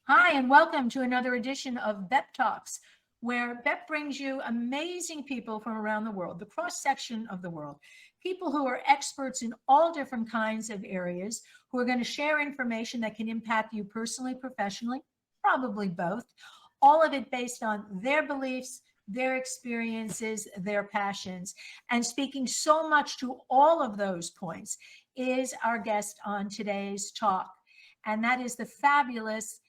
Hi, and welcome to another edition of B.E.P Talks, where B.E.P brings you amazing people from around the world, the cross section of the world, people who are experts in all different kinds of areas, who are going to share information that can impact you personally, professionally, probably both, all of it based on their beliefs, their experiences, their passions. And speaking so much to all of those points is our guest on today's talk, and that is the fabulous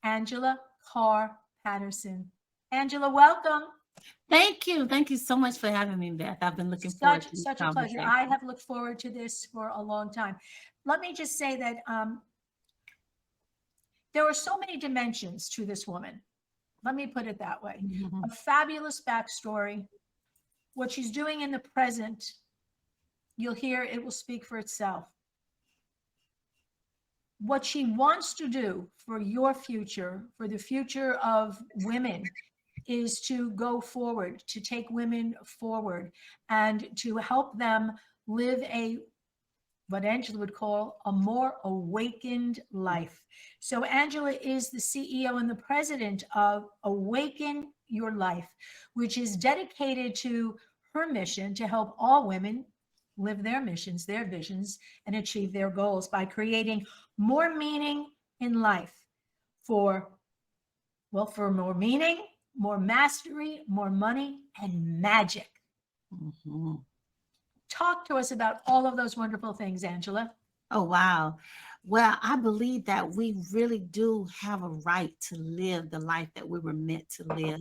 Angela Carr Patterson. Angela, welcome. Thank you. Thank you so much for having me, Beth. I've been looking forward Such to this such a pleasure. I conversation. have looked forward to this for a long time. Let me just say that there are so many dimensions to this woman. Let me put it that way. A fabulous backstory. What she's doing in the present, you'll hear it will speak for itself. What she wants to do for your future, for the future of women, is to go forward, to take women forward, and to help them live a what Angela would call a more awakened life. So Angela is the CEO and the president of Awaken Your Life, which is dedicated to her mission to help all women live their missions, their visions, and achieve their goals by creating more meaning in life for, well, for more meaning, more mastery, more money, and magic. Mhm. Talk to us about all of those wonderful things, Angela. Oh, wow. Well, I believe that we really do have a right to live the life that we were meant to live.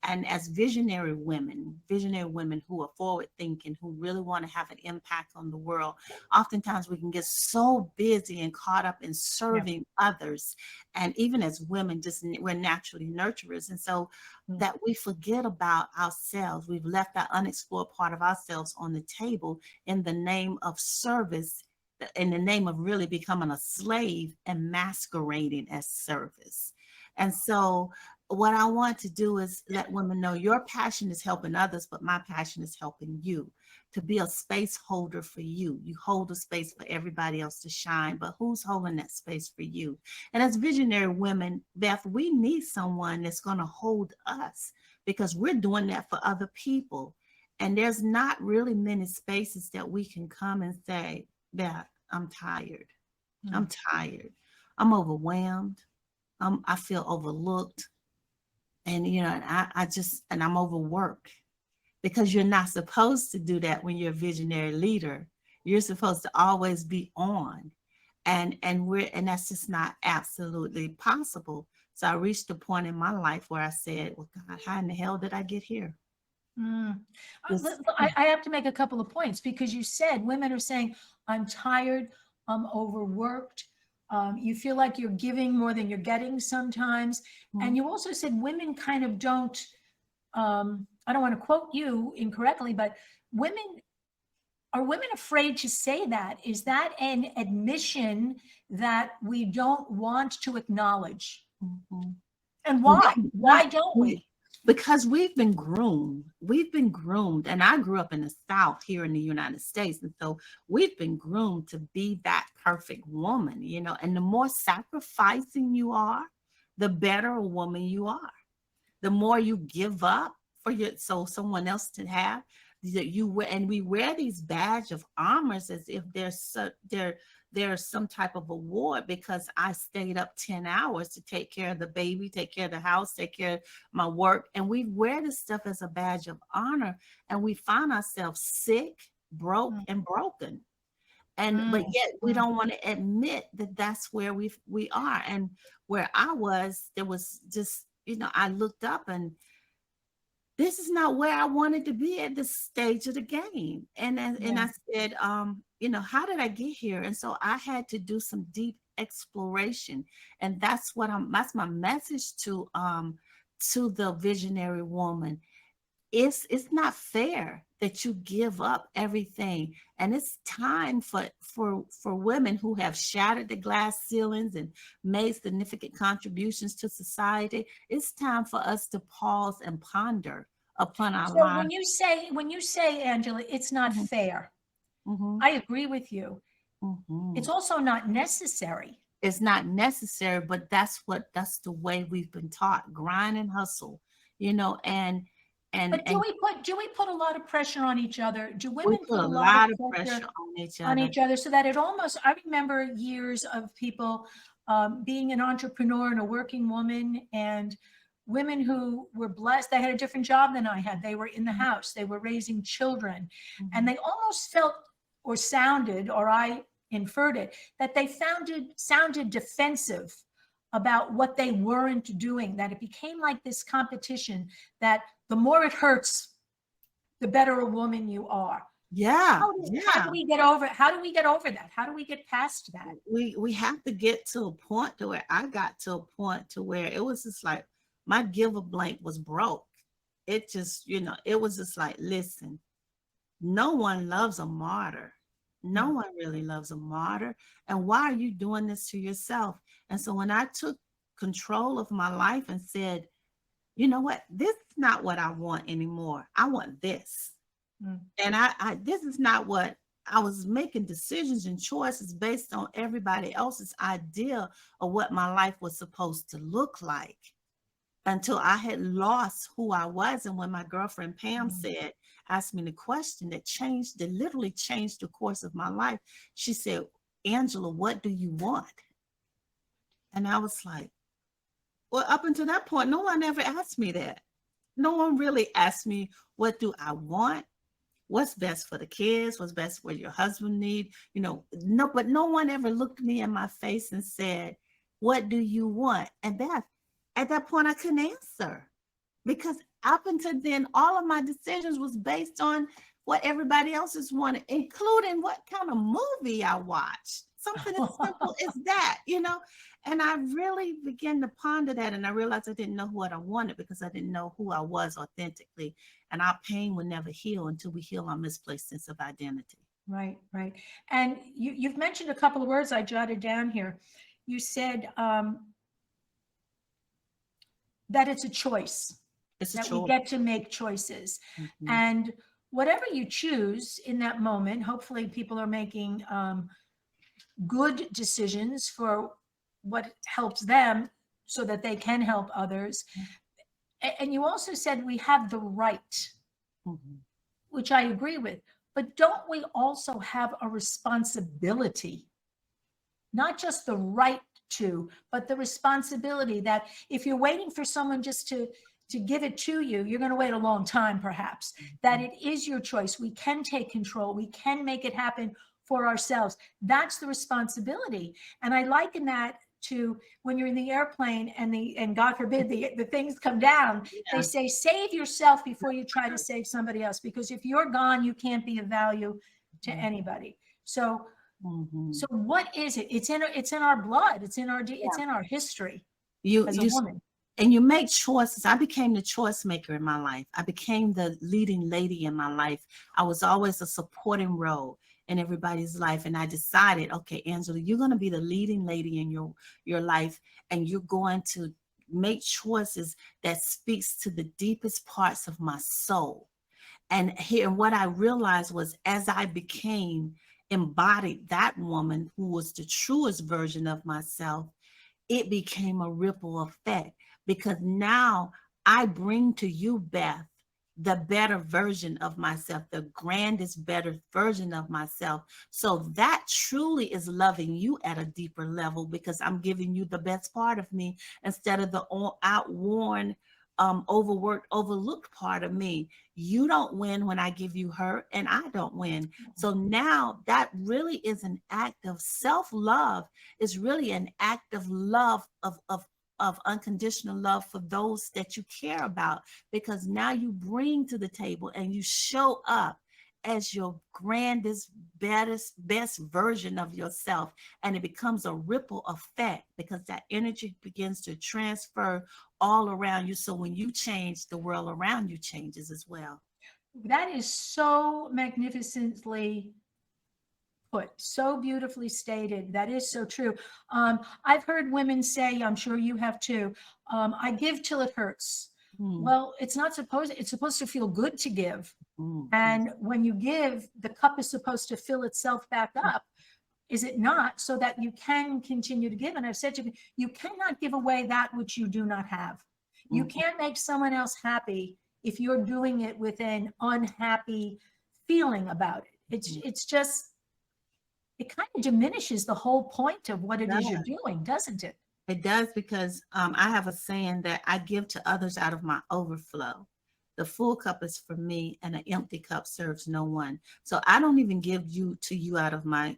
And as visionary women who are forward thinking, who really want to have an impact on the world, oftentimes we can get so busy and caught up in Yeah. serving others. And even as women, just we're naturally nurturers. And so Mm. that we forget about ourselves. We've left that unexplored part of ourselves on the table in the name of service, in the name of really becoming a slave and masquerading as service. And so, what I want to do is let women know your passion is helping others, but my passion is helping you to be a space holder for you. You hold a space for everybody else to shine, but who's holding that space for you? And as visionary women, Beth, we need someone that's going to hold us because we're doing that for other people. And there's not really many spaces that we can come and say, that I'm tired. I'm Mm. tired. I'm overwhelmed. I feel overlooked. And, and I'm overworked because you're not supposed to do that when you're a visionary leader. You're supposed to always be on. And that's just not absolutely possible. So I reached a point in my life where I said, well, God, how in the hell did I get here? Mm. This, I have to make a couple of points because you said women are saying, I'm tired, I'm overworked. You feel like you're giving more than you're getting sometimes. And Mhm. you also said women kind of don't, I don't want to quote you incorrectly, but women are women afraid to say that? Is that an admission that we don't want to acknowledge? Mhm. And Well, why? Why don't we, we? because we've been groomed. We've been groomed. And I grew up in the South here in the United States. And so we've been groomed to be that perfect woman, and the more sacrificing you are, the better a woman you are. The more you give up for your so someone else to have that you wear, and we wear these badge of armors as if there's some type of award because I stayed up 10 hours to take care of the baby, take care of the house, take care of my work. And we wear this stuff as a badge of honor. And we find ourselves sick, broke, Mm, and broken. And mm, but yet we mm, don't want to admit that that's where we are. And where I was, there was just, I looked up and this is not where I wanted to be at this stage of the game. And yeah. I said, how did I get here? And so I had to do some deep exploration. And that's my message to the visionary woman. It's not fair that you give up everything, and it's time for women who have shattered the glass ceilings and made significant contributions to society. It's time for us to pause and ponder upon our So lives. when you say Angela, it's not Mhm, fair. mhm, I agree with you. It's mhm. also not necessary. It's not necessary, but that's the way we've been taught. Grind and hustle, you know, But and do we put a lot of pressure on each other? Do we women put put a a lot of lot of pressure pressure on each on other. each other so that it almost, I remember years of people being an entrepreneur and a working woman, and women who were blessed, they had a different job than I had. They were in the house, they were raising children, and Mhm. they almost felt or sounded, or I inferred it, that they sounded defensive about what they weren't doing, that it became like this competition, that the more it hurts, the better a woman you are. Yeah, How yeah. do we get over, how do we get over that? How do we get past that? We have to get to a point to where I got to a point to where it was just like my giver blank was broke. It just, you know, it was just like, listen, no one loves a martyr. No No. one really loves a martyr. And why are you doing this to yourself? And so when I took control of my life and said, you know what, this is not what I want anymore. I want this. Mm. And I this is not what I was making decisions and choices based on everybody else's idea of what my life was supposed to look like until I had lost who I was. And when my girlfriend Pam Mm. said, asked me the question that literally changed the course of my life, she said, Angela, what do you want? And I was like, well, up until that point, no one ever asked me that. No one really asked me, what do I want? What's best for the kids? What's best for your husband need? You know, no, but no one ever looked me in my face and said, what do you want? And that at that point I couldn't answer, because up until then, all of my decisions was based on what everybody else's wanted, including what kind of movie I watched. Something as simple as that, you know? And I really began to ponder that, and I realized I didn't know what I wanted because I didn't know who I was authentically. And our pain will never heal until we heal our misplaced sense of identity. Right, right. And you've mentioned a couple of words I jotted down here. You said that it's a choice, It's a that we choice. get to make choices. Mhm. And whatever you choose in that moment, hopefully people are making good decisions for what helps them so that they can help others. And you also said we have the right, Mhm. which I agree with, but don't we also have a responsibility? Not just the right to, but the responsibility that if you're waiting for someone just to give it to you, you're going to wait a long time, perhaps. That it is your choice. We can take control. We can make it happen for ourselves. That's the responsibility. And I liken that to when you're in the airplane and God forbid the things come down, they Yeah. say save yourself before you try to save somebody else, because if you're gone, you can't be of value to anybody. So Mhm. what is it? It's in our blood. It's Yeah. in our history You as a you woman. and you make choices. I became the choice maker in my life. I became the leading lady in my life. I was always a supporting role in everybody's life. And I decided, okay, Angela, you're going to be the leading lady in your life, and you're going to make choices that speaks to the deepest parts of my soul. And here, what I realized was, as I became embodied that woman who was the truest version of myself, it became a ripple effect, because now I bring to you, Beth, the better version of myself, the grandest, better version of myself. So that truly is loving you at a deeper level, because I'm giving you the best part of me instead of the outworn, overworked, overlooked part of me. You don't win when I give you her, and I don't win. So now that really is an act of self-love. Is really an act of love, of unconditional love for those that you care about, because now you bring to the table and you show up as your grandest, best version of yourself, and it becomes a ripple effect, because that energy begins to transfer all around you. So when you change, the world around you changes as well. That is so magnificently put, so beautifully stated. That is so true. I've heard women say, I'm sure you have too, I give till it hurts. Mm, Well, it's supposed to feel good to give. mm, mm, And when you give, the cup is supposed to fill itself back up. Is it not? So that you can continue to give. And I've said to you, you cannot give away that which you do not have. You Mhm. can't make someone else happy if you're doing it with an unhappy feeling about it. It's just, it kind of diminishes the whole point of what it is you're doing, doesn't it? It does, because I have a saying that I give to others out of my overflow. The full cup is for me, and an empty cup serves no one. So I don't even give you out of my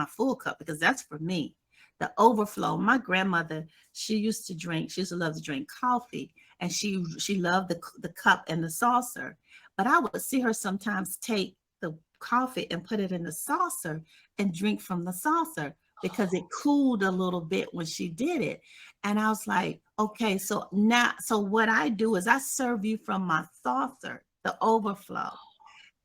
full cup, because that's for me. The overflow. My grandmother, she used to love to drink coffee, and she loved the cup and the saucer. But I would see her sometimes take the coffee and put it in the saucer and drink from the saucer, because it cooled a little bit when she did it. And I was like, okay, so now, so what I do is I serve you from my saucer, the overflow,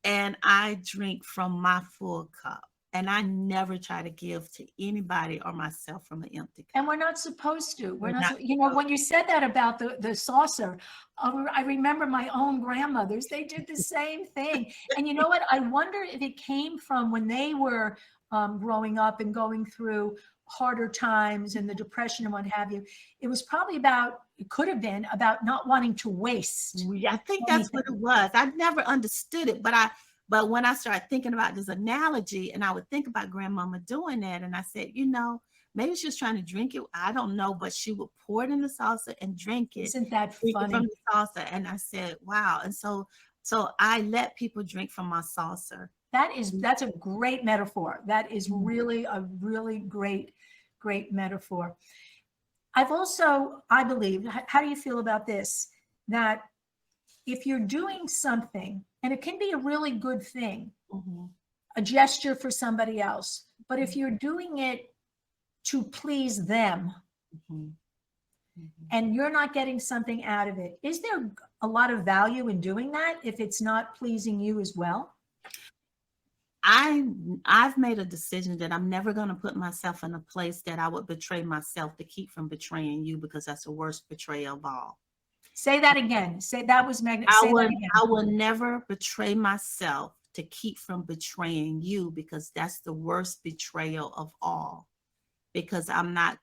and I drink from my full cup. And I never try to give to anybody or myself from an empty cup. And we're not supposed to. We're We're not, not you know, supposed when you said that about the saucer, I remember my own grandmothers, they did the same thing. And you know what? I wonder if it came from when they were growing up and going through harder times and the depression and what have you. It was probably about, it could have been about not wanting to waste I think that's anything. what it was. I never understood it, but when I started thinking about this analogy, and I would think about grandmama doing that, and I said, maybe she was trying to drink it. I don't know, but she would pour it in the salsa and drink it Isn't that from funny? the salsa. And I said, wow. And so I let people drink from my saucer. That's a great metaphor. That is Mhm. really a really great metaphor. I've also, I believe, how do you feel about this? That if you're doing something, and it can be a really good thing, Mhm. a gesture for somebody else, but if Mhm. you're doing it to please them Mhm. Mhm. and you're not getting something out of it, is there a lot of value in doing that if it's not pleasing you as well? I I've made a decision that I'm never going to put myself in a place that I would betray myself to keep from betraying you, because that's the worst betrayal of all. Say that again. Say that was magnet. Say that again. I will never betray myself to keep from betraying you, because that's the worst betrayal of all. Because I'm not,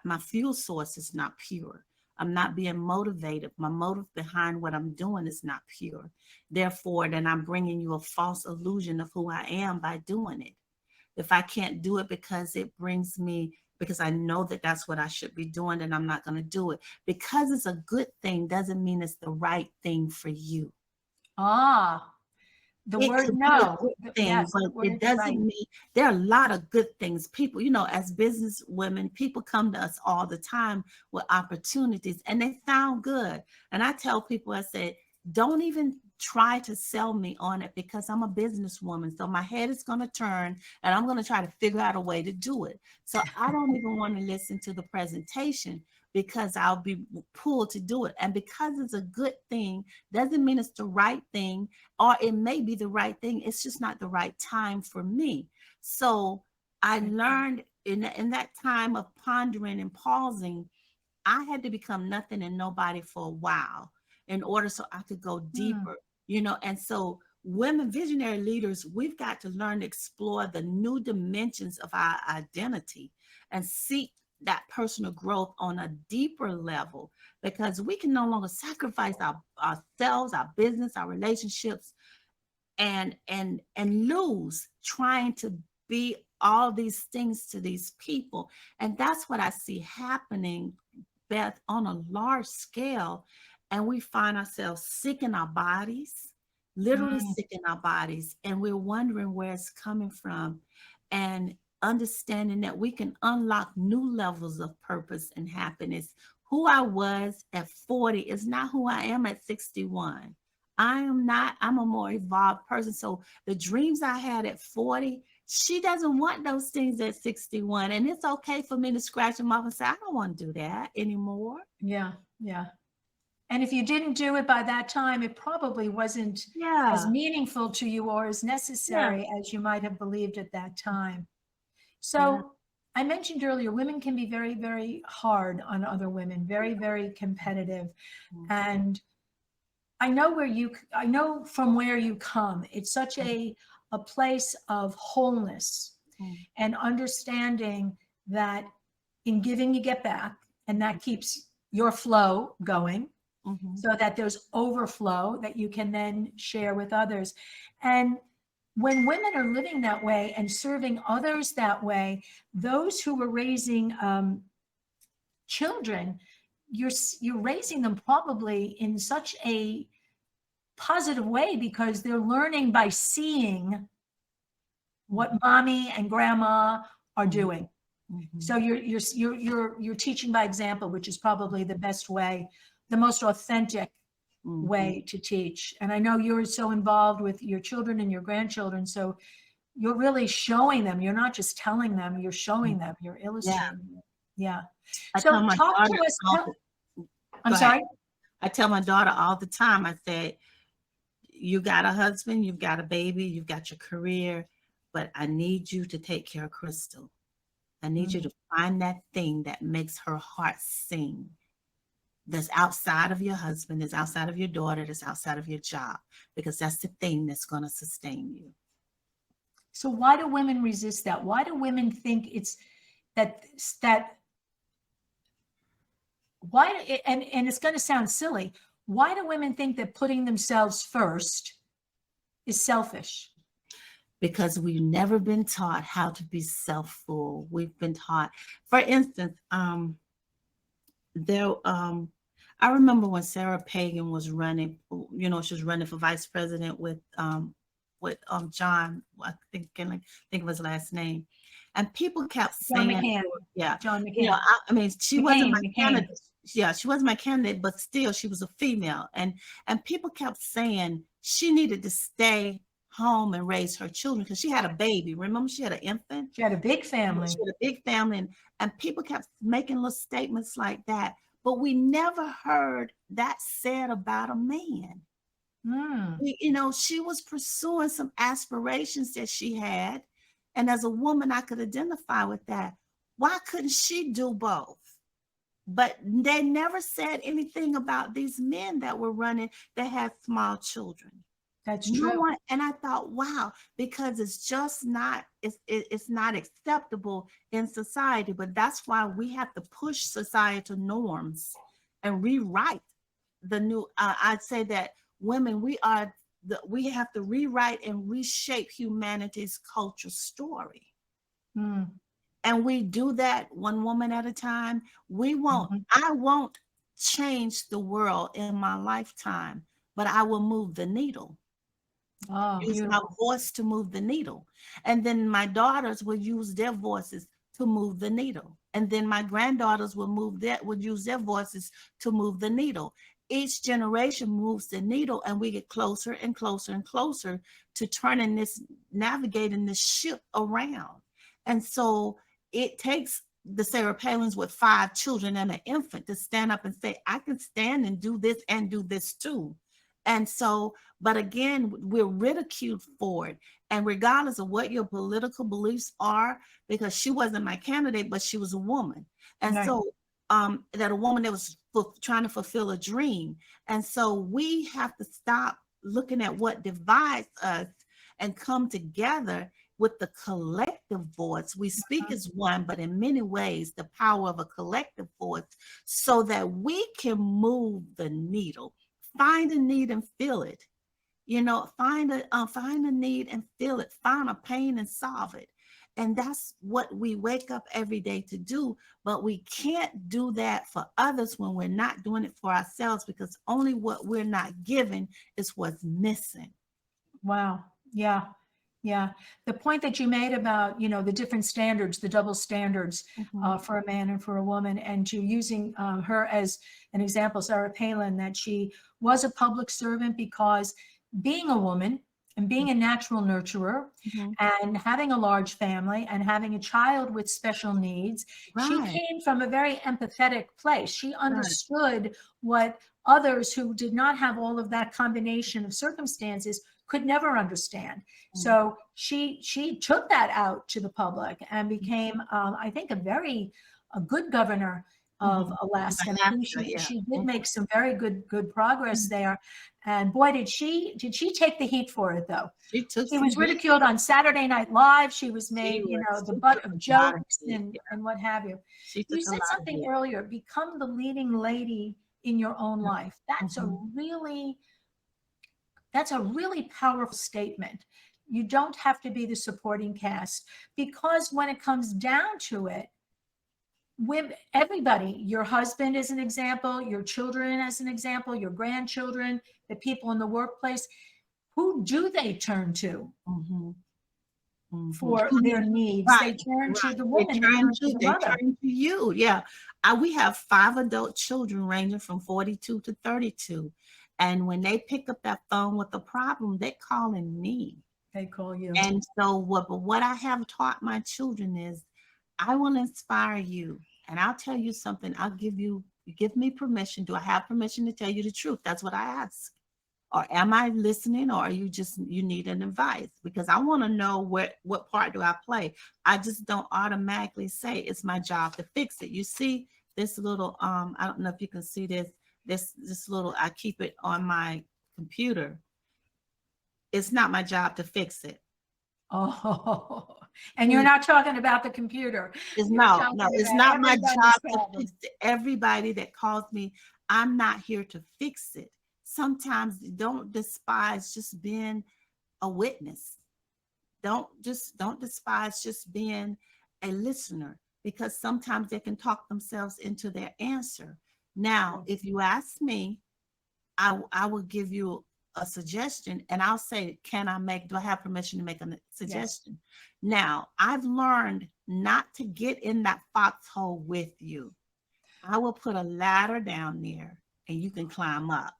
my fuel source is not pure. I'm not being motivated. My motive behind what I'm doing is not pure. Therefore, then I'm bringing you a false illusion of who I am by doing it. If I can't do it because it brings me, because I know that that's what I should be doing, then I'm not going to do it. Because it's a good thing doesn't mean it's the right thing for you. Ah, the It word could be a no. good thing, Yes, but the it word doesn't right. mean, there are a lot of good things. People, as business women, people come to us all the time with opportunities, and they sound good. And I tell people, I say, don't even try to sell me on it, because I'm a businesswoman. So my head is going to turn, and I'm going to try to figure out a way to do it. So I don't even want to listen to the presentation, because I'll be pulled to do it. And because it's a good thing doesn't mean it's the right thing, or it may be the right thing. It's just not the right time for me. So I learned in that time of pondering and pausing, I had to become nothing and nobody for a while in order so I could go Hmm. deeper, And so women, visionary leaders, we've got to learn to explore the new dimensions of our identity and seek that personal growth on a deeper level, because we can no longer sacrifice ourselves, our business, our relationships, and lose trying to be all these things to these people. And that's what I see happening, Beth, on a large scale. And we find ourselves sick in our bodies, literally Mm. sick in our bodies, and we're wondering where it's coming from, and understanding that we can unlock new levels of purpose and happiness. Who I was at 40 is not who I am at 61. I am not, I'm a more evolved person. So the dreams I had at 40, she doesn't want those things at 61. And it's okay for me to scratch them off and say, I don't want to do that anymore. Yeah, yeah. And if you didn't do it by that time, it probably wasn't as Yeah. meaningful to you or as Yeah. necessary as you might have believed at that time. Yeah. So I mentioned earlier, women can be very hard on other women, very competitive. And I know from where you come, it's such a place of wholeness and understanding that in giving you get back, and that keeps your flow going, so that there's overflow that you can then share with others. And when women are living that way and serving others that way, those who are raising children, you're raising them probably in such a positive way, because they're learning by seeing what mommy and grandma are doing. So you're teaching by example, which is probably the best way, the most authentic way to teach. And I know you're so involved with your children and your grandchildren, so you're really showing them. You're not just telling them, you're showing them, you're illustrating them. Yeah. So talk to us. I'm sorry. I tell my daughter all the time, I said, you got a husband, you've got a baby, you've got your career, but I need you to take care of Crystal. I need you to find that thing that makes her heart sing, that's outside of your husband, that's outside of your daughter, that's outside of your job, because that's the thing that's going to sustain you. So why do women resist that? Why do women think it's that why, and it's going to sound silly, why do women think that putting themselves first is selfish? Because we've never been taught how to be self-full. We've been taught, for instance, I remember when Sarah Pagan was running, she was running for vice president with John, I think of his last name, and people kept saying, John McCain. I mean, she wasn't my candidate. Yeah, she wasn't my candidate, but still, she was a female, and people kept saying she needed to stay home and raise her children because she had a baby. Remember, she had an infant. She had a big family. She had a big family, and people kept making little statements like that. But we never heard that said about a man. She was pursuing some aspirations that she had, and as a woman, I could identify with that. Why couldn't she do both? But they never said anything about these men that were running that had small children. That's true. And I thought, wow, because it's just not, it's not acceptable in society. But that's why we have to push societal norms and rewrite the new. I'd say that women, we have to rewrite and reshape humanity's culture story. And we do that one woman at a time. I won't change the world in my lifetime, but I will move the needle. Use my voice to move the needle. And then my daughters will use their voices to move the needle. And then my granddaughters would use their voices to move the needle. Each generation moves the needle, and we get closer and closer and closer to navigating this ship around. And so it takes the Sarah Palins with 5 children and an infant to stand up and say, I can stand and do this too. And so, but again, we're ridiculed for it. And regardless of what your political beliefs are, because she wasn't my candidate, but she was a woman. And so that a woman that was trying to fulfill a dream. And so we have to stop looking at what divides us and come together with the collective voice. We speak as one, but in many ways, the power of a collective voice, so that we can move the needle. Find a need and feel it. Find a need and feel it. Find a pain and solve it. And that's what we wake up every day to do. But we can't do that for others when we're not doing it for ourselves, because only what we're not given is what's missing. Wow. Yeah. Yeah. The point that you made about, the different standards, the double standards for a man and for a woman, and to using her as an example, Sarah Palin, that she was a public servant because being a woman and being a natural nurturer and having a large family and having a child with special needs, she came from a very empathetic place. She understood what others who did not have all of that combination of circumstances could never understand. So she took that out to the public and became, I think, a good governor of Mhm. Alaska. And I think Alaska, yeah. she did make some very good progress there. And boy, did she take the heat for it though. She took She some was heat. ridiculed on Saturday Night Live. She was She made, you know, was the she butt took of a lot of jokes heat. and what have you. She You took a said lot of something heat. earlier, become the leading lady in your own life. Mhm. That's a really powerful statement. You don't have to be the supporting cast, because when it comes down to it, with everybody, your husband is an example, your children as an example, your grandchildren, the people in the workplace, who do they turn to Mhm. Mhm. for their needs? Right, They turn right. to the woman, they turn to the They mother. turn to you. Yeah. We have 5 adult children ranging from 42 to 32. And when they pick up that phone with a problem, they calling me. They call you. And so what I have taught my children is I will inspire you. And I'll tell you something. You give me permission. Do I have permission to tell you the truth? That's what I ask. Or am I listening, or are you need an advice? Because I want to know what part do I play. I just don't automatically say it's my job to fix it. You see this little I don't know if you can see this little, I keep it on my computer. It's not my job to fix it. Oh, and you're not talking about the computer. It's You're no, talking it's about not my everybody's job to problem. fix it. Everybody that calls me, I'm not here to fix it. Sometimes don't despise just being a witness. Don't despise just being a listener, because sometimes they can talk themselves into their answer. Now, if you ask me, I will give you a suggestion, and I'll say, do I have permission to make a Yes. suggestion? Now, I've learned not to get in that foxhole with you. I will put a ladder down there and you can climb up,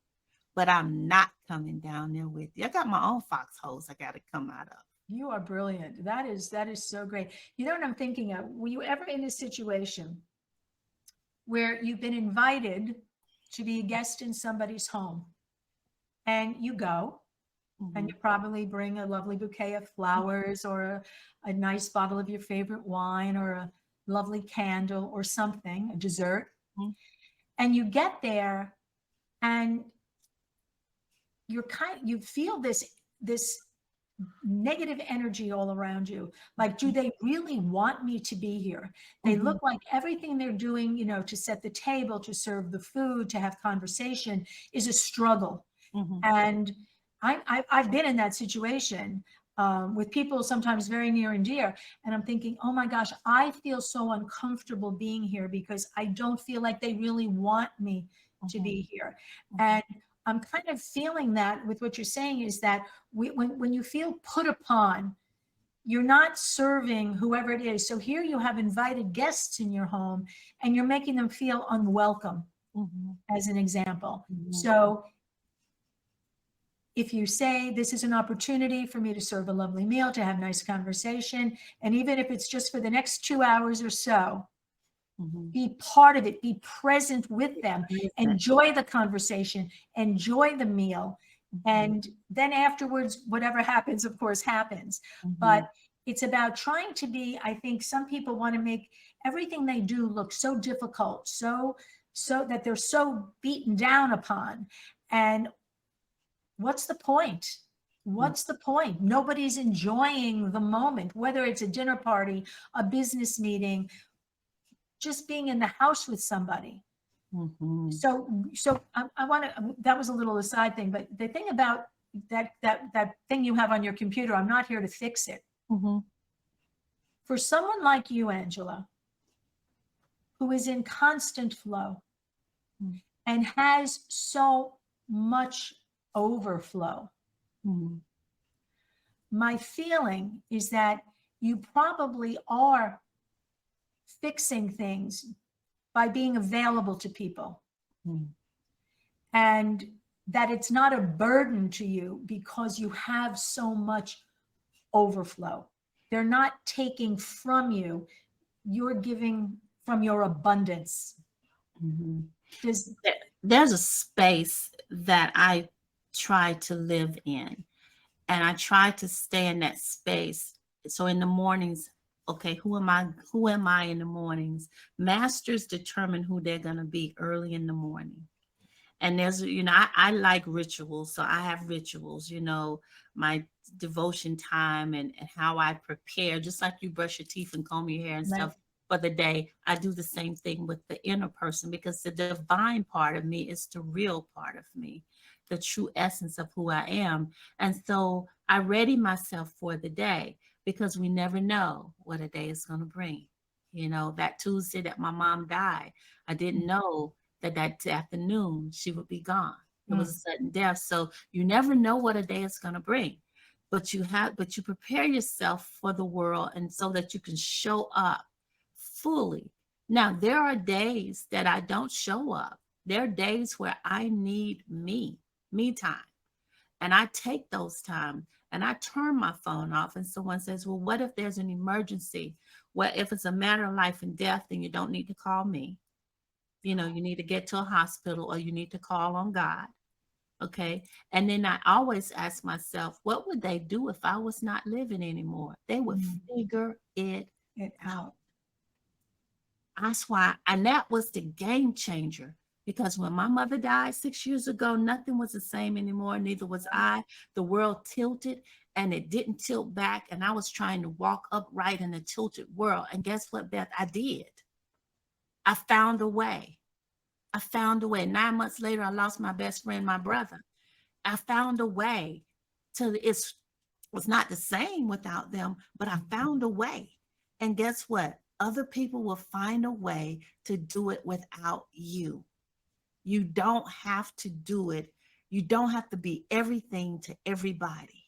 but I'm not coming down there with you. I got my own foxholes I got to come out of. You are brilliant. That is so great. You know what I'm thinking of? Were you ever in a situation where you've been invited to be a guest in somebody's home, and you go, and Mhm. you probably bring a lovely bouquet of flowers, or a nice bottle of your favorite wine, or a lovely candle or something, a dessert, Mhm. and you get there, and you feel this negative energy all around you. Like, do they really want me to be here? They Mhm. look like everything they're doing, to set the table, to serve the food, to have conversation, is a struggle. Mhm. And I've been in that situation, with people sometimes very near and dear. And I'm thinking, oh my gosh, I feel so uncomfortable being here, because I don't feel like they really want me to Mhm. be here. Mhm. And I'm kind of feeling that with what you're saying, is that when you feel put upon, you're not serving whoever it is. So here you have invited guests in your home, and you're making them feel unwelcome, Mhm. as an example. Mhm. So if you say, this is an opportunity for me to serve a lovely meal, to have nice conversation, and even if it's just for the next 2 hours or so, Mhm. be part of it, be present with them, Present. enjoy the conversation, enjoy the meal. Mhm. And then afterwards, whatever happens, of course, happens. Mhm. But it's about trying to be, I think some people want to make everything they do look so difficult, so that they're so beaten down upon. And what's the point? What's the point? Nobody's enjoying the moment, whether it's a dinner party, a business meeting, just being in the house with somebody. Mhm. So I want to, that was a little aside thing, but the thing about that thing you have on your computer, I'm not here to fix it. Mhm. For someone like you, Angela, who is in constant flow Mhm. and has so much overflow, Mhm. my feeling is that you probably are fixing things by being available to people, Mhm. and that it's not a burden to you because you have so much overflow. They're not taking from you, you're giving from your abundance. Mhm. Does There's a space that I try to live in, and I try to stay in that space. So in the mornings, Okay, who am I in the mornings? Masters determine who they're going to be early in the morning. And there's, I like rituals. So I have rituals, my devotion time, and how I prepare, just like you brush your teeth and comb your hair and Right. stuff for the day. I do the same thing with the inner person, because the divine part of me is the real part of me, the true essence of who I am. And so I ready myself for the day, because we never know what a day is going to bring. That Tuesday that my mom died, I didn't know that afternoon she would be gone. It was a Mm. sudden death. So you never know what a day is going to bring. But you prepare yourself for the world, and so that you can show up fully. Now, there are days that I don't show up. There are days where I need me time. And I take those time and I turn my phone off. And someone says, well, what if there's an emergency? Well, if it's a matter of life and death, then you don't need to call me. You need to get to a hospital, or you need to call on God. Okay. And then I always ask myself, what would they do if I was not living anymore? They would Mm. figure it It out. out. That's why, and that was the game changer. Because when my mother died 6 years ago, nothing was the same anymore. Neither was I. The world tilted, and it didn't tilt back. And I was trying to walk upright in a tilted world. And guess what, Beth? I did. I found a way. I found a way. 9 months later, I lost my best friend, my brother. I found a way to was not the same without them, but I found a way. And guess what? Other people will find a way to do it without you. You don't have to do it. You don't have to be everything to everybody.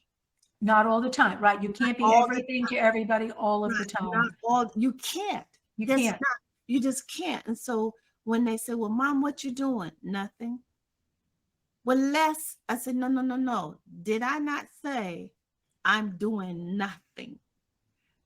Not all the time, right? You Not can't be all the everything to everybody all of the not time. all you can't. You That's can't. not, you just can't. And so when they say, well, mom, what you doing? Nothing. Well, I said, no, no, no, no. Did I not say I'm doing nothing?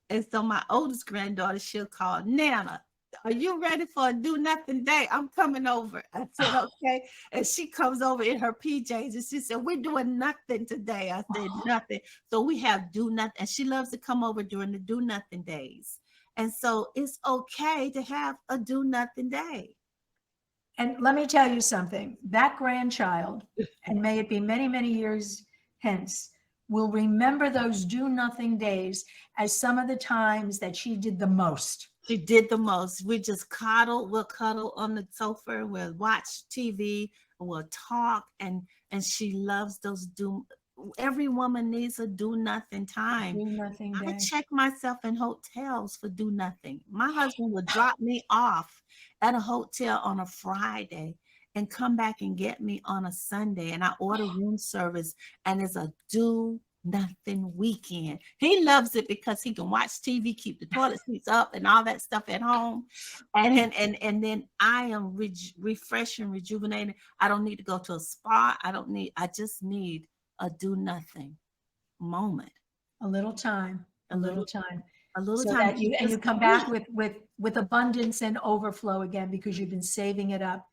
And so my oldest granddaughter, she'll call, Nana, are you ready for a do nothing day? I'm coming over. I said, okay. And she comes over in her PJs and she said, we're doing nothing today. I said, nothing. So we have do nothing. And she loves to come over during the do nothing days. And so it's okay to have a do nothing day. And let me tell you something, that grandchild, and may it be many, many years hence, will remember those do nothing days as some of the times that she did the most. She did the most. We just cuddle. We'll cuddle on the sofa. We'll watch TV. We'll talk. And she loves those do. Every woman needs a do nothing time. Do nothing I day. check myself in hotels for do nothing. My husband would drop me off at a hotel on a Friday and come back and get me on a Sunday. And I order room service, and it's a do nothing weekend. He loves it because he can watch TV, keep the toilet seats up and all that stuff at home. And then I am refreshed and rejuvenated. I don't need to go to a spa. I just need a do nothing moment. A little time, A a little little time. a little So time that to you just come back breathe. with abundance and overflow again because you've been saving it up.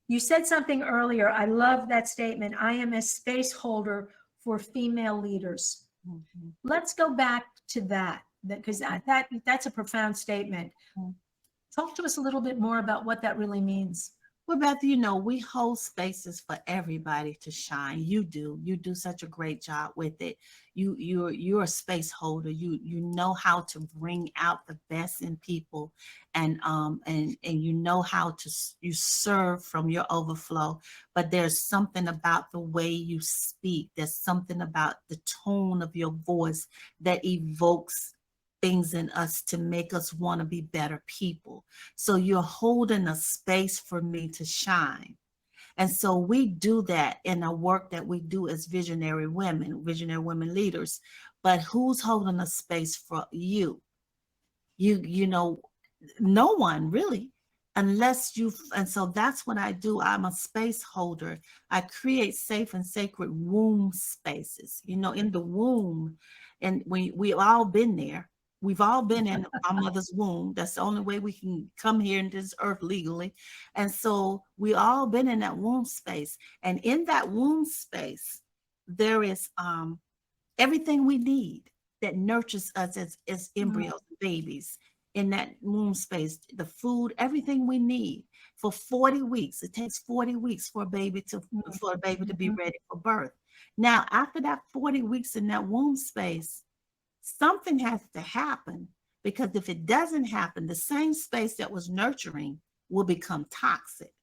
You said something earlier. I love that statement. I am a space holder for female leaders. Mhm, Let's go back to that because that's a profound statement. mhm. Talk to us a little bit more about what that really means. Well, Beth, we hold spaces for everybody to shine. You do such a great job with it. You're a space holder. You know how to bring out the best in people, and you know how to you serve from your overflow. But there's something about the way you speak. There's something about the tone of your voice that evokes things in us to make us want to be better people. So you're holding a space for me to shine. And so we do that in our work that we do as visionary women leaders. But who's holding a space for you? You know, no one really, unless you. And so that's what I do. I'm a space holder. I create safe and sacred womb spaces, in the womb. And we've all been there. We've all been in our mother's womb. That's the only way we can come here into this earth legally. And so we all been in that womb space. And in that womb space, there is everything we need. that nurtures us as embryos, babies, in that womb space, the food, everything we need for 40 weeks. It takes 40 weeks for a baby to be ready for birth. Now, after that 40 weeks in that womb space, something has to happen, because if it doesn't happen, the same space that was nurturing will become toxic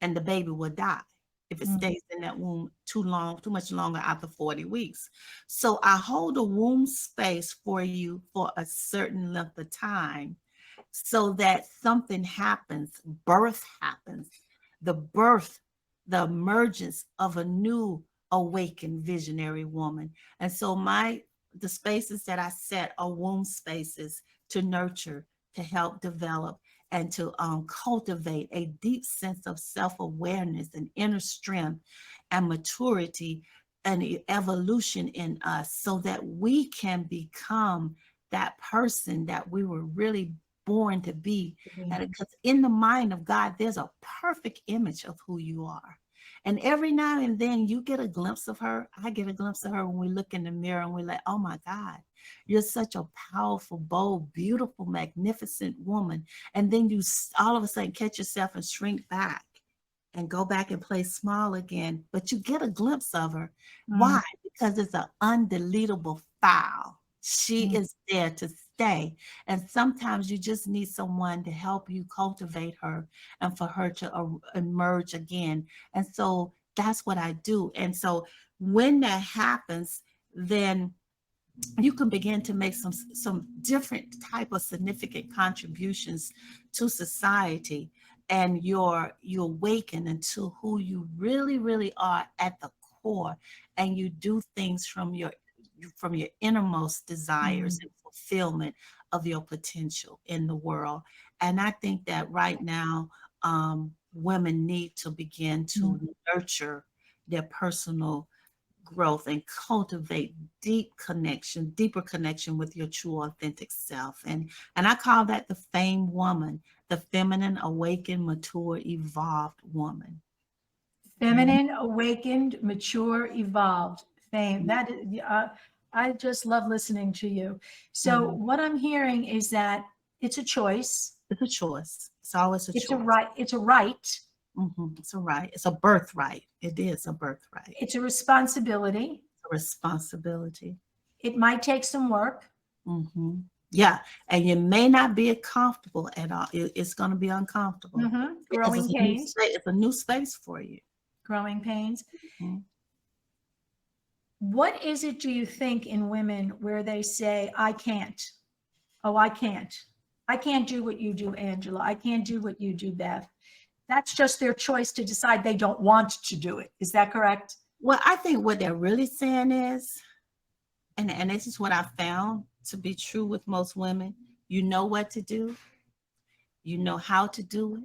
and the baby will die if it stays in that womb too much longer after 40 weeks. So I hold a womb space for you for a certain length of time so that something happens, birth happens, the emergence of a new awakened visionary woman. And so the spaces that I set are womb spaces to nurture, to help develop, and to cultivate a deep sense of self-awareness and inner strength and maturity and evolution in us, so that we can become that person that we were really born to be. And because in the mind of God, there's a perfect image of who you are. And every now and then you get a glimpse of her. I get a glimpse of her when we look in the mirror and we're like, oh my God, you're such a powerful, bold, beautiful, magnificent woman. And then you all of a sudden catch yourself and shrink back and go back and play small again. But you get a glimpse of her. Why? Because it's an undeletable file. She is there to stay. And sometimes you just need someone to help you cultivate her and for her to emerge again. And so that's what I do. And so when that happens, then you can begin to make some different type of significant contributions to society, and you awaken into who you really, really are at the core, and you do things from your innermost desires and fulfillment of your potential in the world. And I think that right now, women need to begin to nurture their personal growth and cultivate deeper connection with your true authentic self. And I call that the famed woman, the feminine, awakened, mature, evolved woman. Feminine, awakened, mature, evolved. Fame. That is, I just love listening to you. So what I'm hearing is that it's a choice. It's a choice. It's always a choice. It's a right. It's a right. It's a right. It's a birthright. It is a birthright. It's a responsibility. A responsibility. It might take some work. Yeah, and you may not be comfortable at all. It's going to be uncomfortable. Growing pains. It's a new space for you. Growing pains. What is it, do you think, in women where they say, I can't? Oh, I can't. I can't do what you do, Angela. I can't do what you do, Beth. That's just their choice to decide they don't want to do it. Is that correct? Well, I think what they're really saying is, and this is what I found to be true with most women, you know what to do. You know how to do it.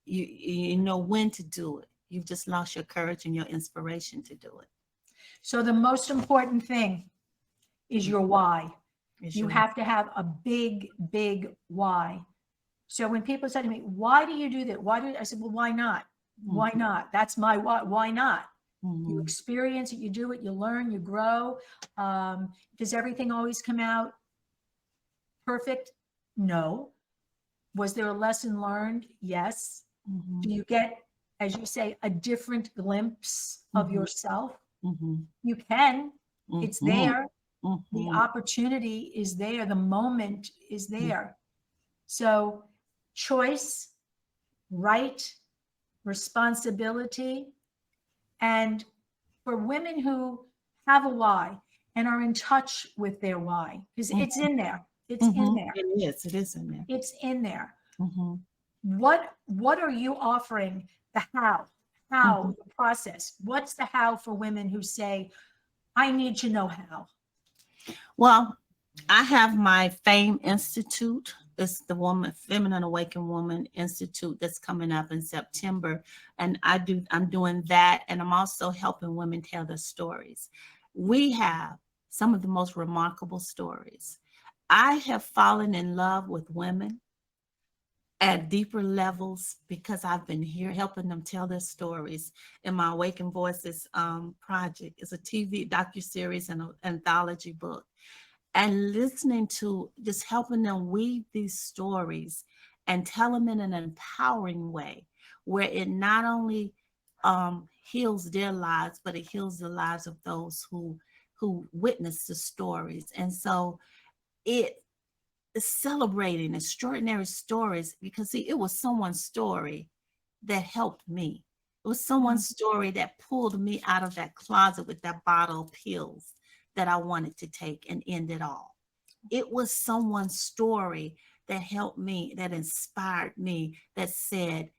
You know when to do it. You've just lost your courage and your inspiration to do it. So the most important thing is your why. You have to have a big, big why. So when people say to me, why do you do that? I said, well, why not? Why not? That's my why. Why not? You experience it, you do it, you learn, you grow. Does everything always come out perfect? No. Was there a lesson learned? Yes. Do you get, as you say, a different glimpse of yourself? You can. It's there. The opportunity is there. The moment is there. So choice, right, responsibility. And for women who have a why and are in touch with their why, because it's in there. It's in there. It is in there. It's in there. What are you offering? The how, the process. What's the how for women who say, I need to know how? Well, I have my FAME Institute. It's the Feminine Awakened Woman Institute that's coming up in September. And I'm doing that. And I'm also helping women tell their stories. We have some of the most remarkable stories. I have fallen in love with women at deeper levels, because I've been here helping them tell their stories in my Awaken Voices project. It's a TV docuseries and an anthology book. And listening to, just helping them weave these stories and tell them in an empowering way, where it not only heals their lives, but it heals the lives of those who witness the stories. And so it is celebrating extraordinary stories, because see, it was someone's story that helped me. It was someone's story that pulled me out of that closet with that bottle of pills that I wanted to take and end it all. It was someone's story that helped me, that inspired me, that said,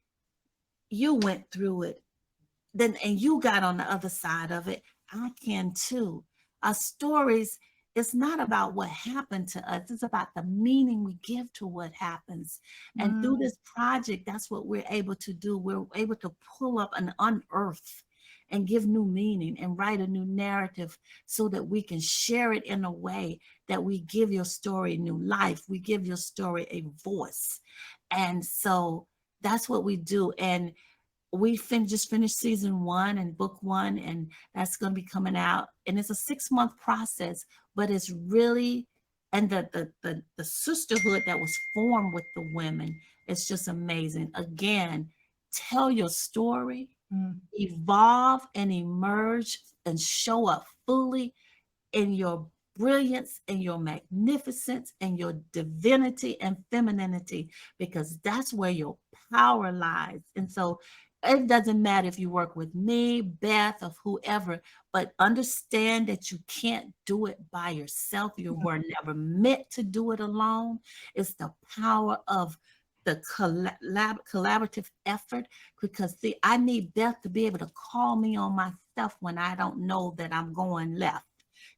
you went through it, then and you got on the other side of it, I can too. Our stories, it's not about what happened to us, it's about the meaning we give to what happens. And through this project, that's what we're able to do. We're able to pull up and unearth and give new meaning and write a new narrative, so that we can share it in a way that we give your story new life. We give your story a voice. And so that's what we do. And we just finished season 1 and book 1, and that's going to be coming out. And it's a 6-month process, but it's really, and the sisterhood that was formed with the women, it's just amazing. Again, tell your story, evolve and emerge and show up fully in your brilliance and your magnificence and your divinity and femininity, because that's where your power lies. And so it doesn't matter if you work with me, Beth, or whoever, but understand that you can't do it by yourself. You were never meant to do it alone. It's the power of the collaborative effort, because see, I need Beth to be able to call me on my stuff when I don't know that I'm going left.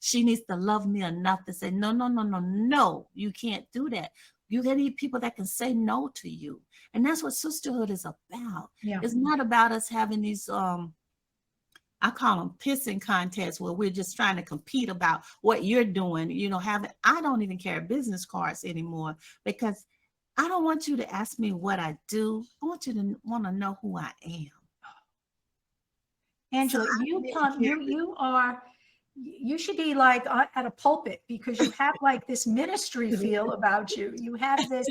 She needs to love me enough to say, no, no, no, no, no, you can't do that. You need people that can say no to you. And that's what sisterhood is about. Yeah. It's not about us having these, I call them pissing contests, where we're just trying to compete about what you're doing. You know, I don't even carry business cards anymore, because I don't want you to ask me what I do. I want you to want to know who I am. Angela, you should be like at a pulpit, because you have like this ministry feel about you. You have this,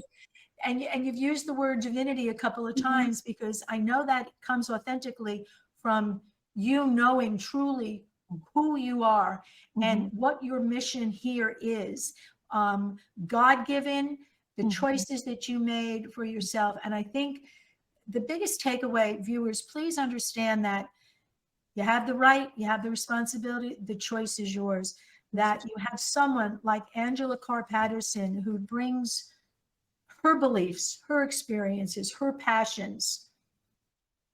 and you've used the word divinity a couple of times, because I know that comes authentically from you knowing truly who you are and what your mission here is. God-given, the choices that you made for yourself. And I think the biggest takeaway, viewers, please understand that you have the right, you have the responsibility, the choice is yours. That you have someone like Angela Carr Patterson, who brings her beliefs, her experiences, her passions.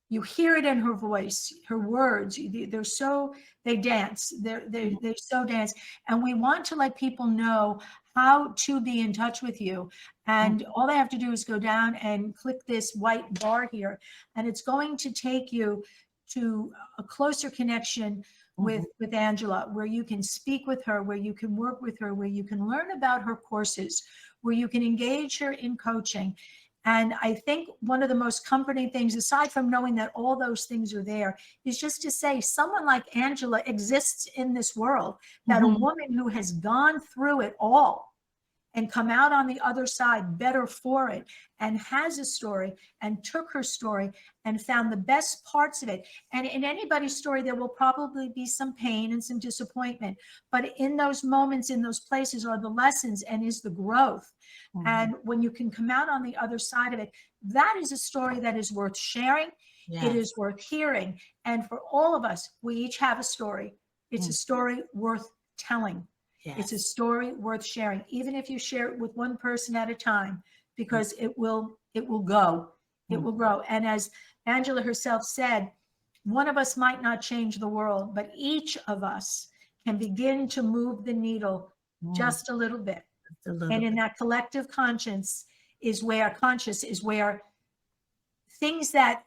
You hear it in her voice, her words. They dance. They so dance. And we want to let people know how to be in touch with you. And all they have to do is go down and click this white bar here, and it's going to take you to a closer connection with Angela, where you can speak with her, where you can work with her, where you can learn about her courses, where you can engage her in coaching. And I think one of the most comforting things, aside from knowing that all those things are there, is just to say someone like Angela exists in this world, that a woman who has gone through it all and come out on the other side better for it, and has a story, and took her story and found the best parts of it. And in anybody's story, there will probably be some pain and some disappointment, but in those moments, in those places, are the lessons and is the growth. And when you can come out on the other side of it, that is a story that is worth sharing. It is worth hearing. And for all of us, we each have a story. It's a story worth telling. It's a story worth sharing, even if you share it with one person at a time, because it will go. It will grow. And as Angela herself said, one of us might not change the world, but each of us can begin to move the needle just a little bit. And in that collective conscious is where things that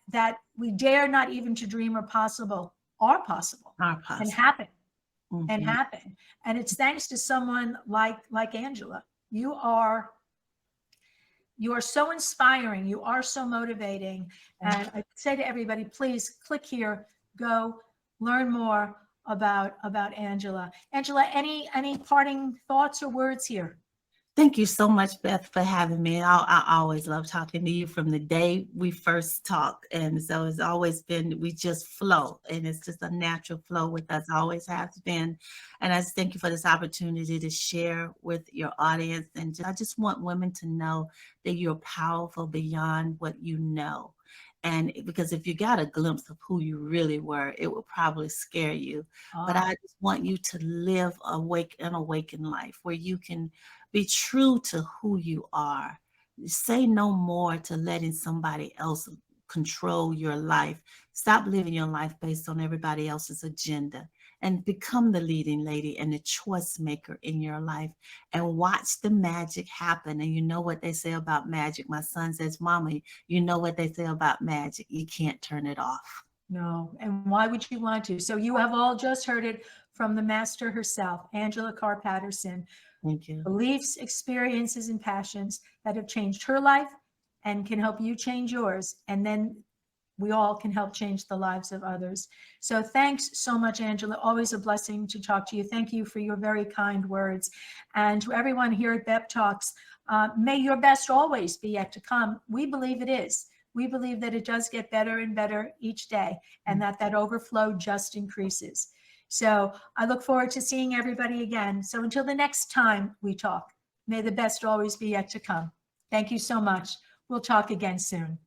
we dare not even to dream are possible and happen. And happen. And it's thanks to someone like Angela. You are You are so inspiring. You are so motivating. And I say to everybody, please click here, go learn more about Angela. Angela, any parting thoughts or words here? Thank you so much, Beth, for having me. I always love talking to you from the day we first talked. And so it's always been, we just flow, and it's just a natural flow with us, always has been. And I just thank you for this opportunity to share with your audience. And I just want women to know that you're powerful beyond what you know. And because if you got a glimpse of who you really were, it would probably scare you. But I just want you to live an awakened life where you can be true to who you are. Say no more to letting somebody else control your life. Stop living your life based on everybody else's agenda, and become the leading lady and the choice maker in your life, and watch the magic happen. And you know what they say about magic. My son says, Mama, you know what they say about magic. You can't turn it off. No, and why would you want to? So you have all just heard it from the master herself, Angela Carr Patterson. Thank you. Beliefs, experiences, and passions that have changed her life and can help you change yours. And then we all can help change the lives of others. So thanks so much, Angela. Always a blessing to talk to you. Thank you for your very kind words. And to everyone here at B.E.P Talks, may your best always be yet to come. We believe it is. We believe that it does get better and better each day, and that overflow just increases. So I look forward to seeing everybody again. So until the next time we talk, may the best always be yet to come. Thank you so much. We'll talk again soon.